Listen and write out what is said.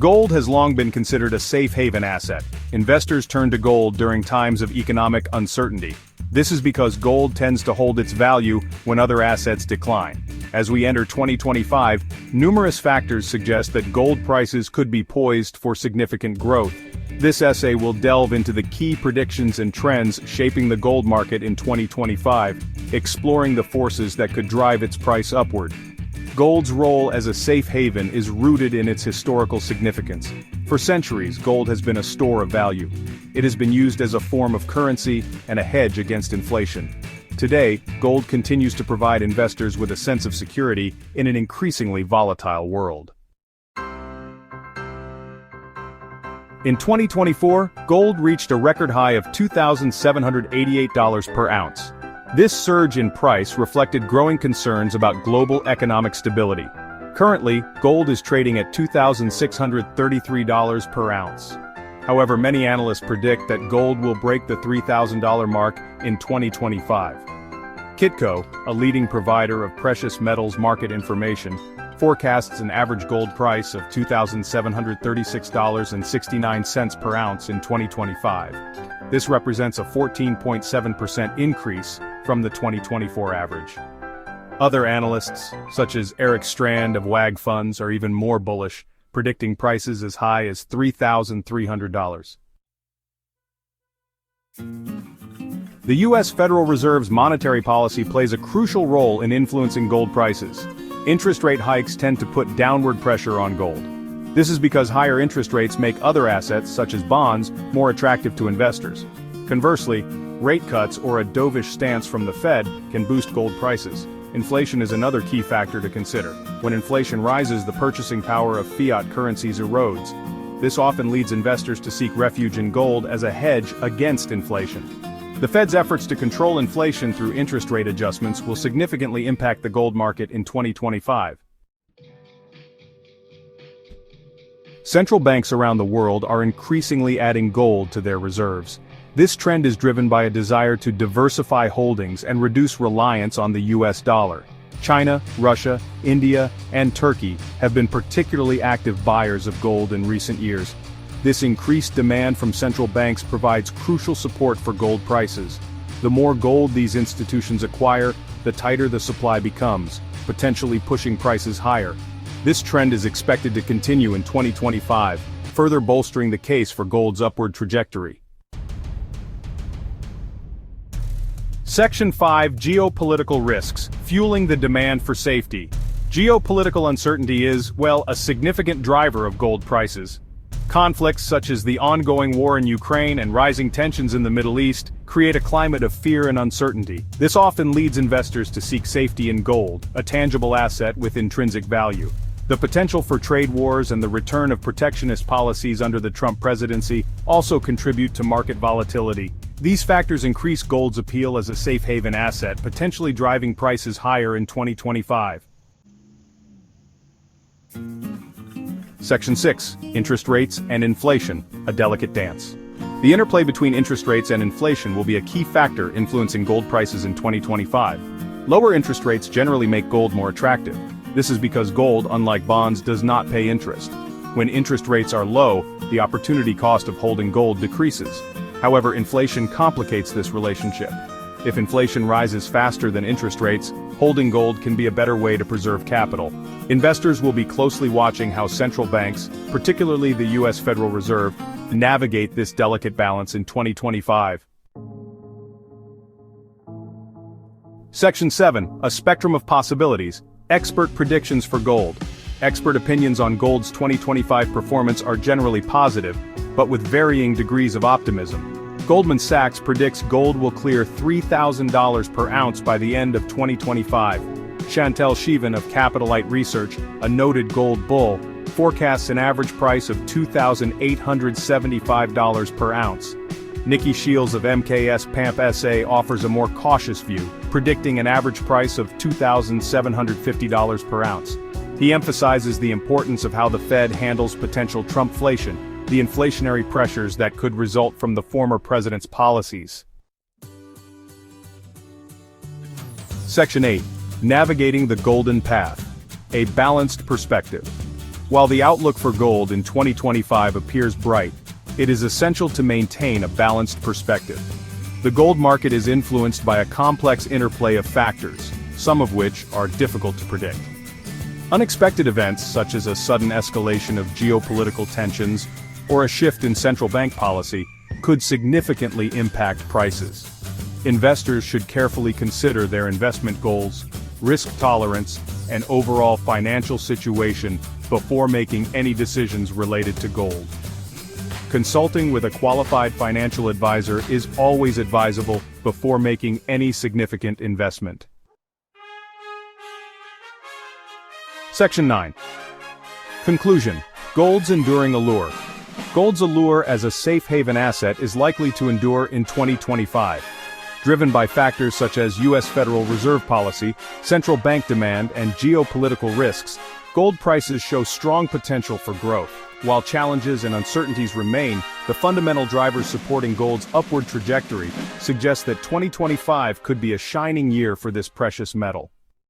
Gold has long been considered a safe haven asset. Investors turn to gold during times of economic uncertainty. This is because gold tends to hold its value when other assets decline. As we enter 2025, numerous factors suggest that gold prices could be poised for significant growth. This essay will delve into the key predictions and trends shaping the gold market in 2025, exploring the forces that could drive its price upward. Gold's role as a safe haven is rooted in its historical significance. For centuries, gold has been a store of value. It has been used as a form of currency and a hedge against inflation. Today, gold continues to provide investors with a sense of security in an increasingly volatile world. In 2024, gold reached a record high of $2,788 per ounce. This surge in price reflected growing concerns about global economic stability. Currently, gold is trading at $2,633 per ounce. However, many analysts predict that gold will break the $3,000 mark in 2025. Kitco, a leading provider of precious metals market information, forecasts an average gold price of $2,736.69 per ounce in 2025. This represents a 14.7% increase from the 2024 average. Other analysts, such as Eric Strand of WAG Funds, are even more bullish, predicting prices as high as $3,300. The U.S. Federal Reserve's monetary policy plays a crucial role in influencing gold prices. Interest rate hikes tend to put downward pressure on gold. This is because higher interest rates make other assets, such as bonds, more attractive to investors. Conversely, rate cuts or a dovish stance from the Fed can boost gold prices. Inflation is another key factor to consider. When inflation rises, the purchasing power of fiat currencies erodes. This often leads investors to seek refuge in gold as a hedge against inflation. The Fed's efforts to control inflation through interest rate adjustments will significantly impact the gold market in 2025. Central banks around the world are increasingly adding gold to their reserves. This trend is driven by a desire to diversify holdings and reduce reliance on the US dollar. China, Russia, India, and Turkey have been particularly active buyers of gold in recent years. This increased demand from central banks provides crucial support for gold prices. The more gold these institutions acquire, the tighter the supply becomes, potentially pushing prices higher. This trend is expected to continue in 2025, further bolstering the case for gold's upward trajectory. Section 5: Geopolitical Risks, Fueling the Demand for Safety. Geopolitical uncertainty is, well, a significant driver of gold prices. Conflicts such as the ongoing war in Ukraine and rising tensions in the Middle East create a climate of fear and uncertainty. This often leads investors to seek safety in gold, a tangible asset with intrinsic value. The potential for trade wars and the return of protectionist policies under the Trump presidency also contribute to market volatility. These factors increase gold's appeal as a safe haven asset, potentially driving prices higher in 2025. Section 6: Interest Rates and Inflation, a Delicate Dance. The interplay between interest rates and inflation will be a key factor influencing gold prices in 2025. Lower interest rates generally make gold more attractive. This is because gold, unlike bonds, does not pay interest. When interest rates are low, the opportunity cost of holding gold decreases. However, inflation complicates this relationship. If inflation rises faster than interest rates, holding gold can be a better way to preserve capital. Investors will be closely watching how central banks, particularly the U.S. Federal Reserve, navigate this delicate balance in 2025. Section 7: A Spectrum of Possibilities, Expert Predictions for Gold. Expert opinions on gold's 2025 performance are generally positive, but with varying degrees of optimism. Goldman Sachs predicts gold will clear $3,000 per ounce by the end of 2025. Chantel Shivan of Capitalite Research, a noted gold bull, forecasts an average price of $2,875 per ounce. Nikki Shields of MKS PAMP SA offers a more cautious view, predicting an average price of $2,750 per ounce. He emphasizes the importance of how the Fed handles potential Trumpflation, the inflationary pressures that could result from the former president's policies. Section 8: Navigating the Golden Path, a Balanced Perspective. While the outlook for gold in 2025 appears bright, it is essential to maintain a balanced perspective. The gold market is influenced by a complex interplay of factors, some of which are difficult to predict. Unexpected events such as a sudden escalation of geopolitical tensions or a shift in central bank policy could significantly impact prices. Investors should carefully consider their investment goals, risk tolerance, and overall financial situation before making any decisions related to gold. Consulting with a qualified financial advisor is always advisable before making any significant investment. Section 9. Conclusion. Gold's enduring allure. Gold's allure as a safe haven asset is likely to endure in 2025. Driven by factors such as U.S. Federal Reserve policy, central bank demand, and geopolitical risks, gold prices show strong potential for growth. While challenges and uncertainties remain, the fundamental drivers supporting gold's upward trajectory suggest that 2025 could be a shining year for this precious metal.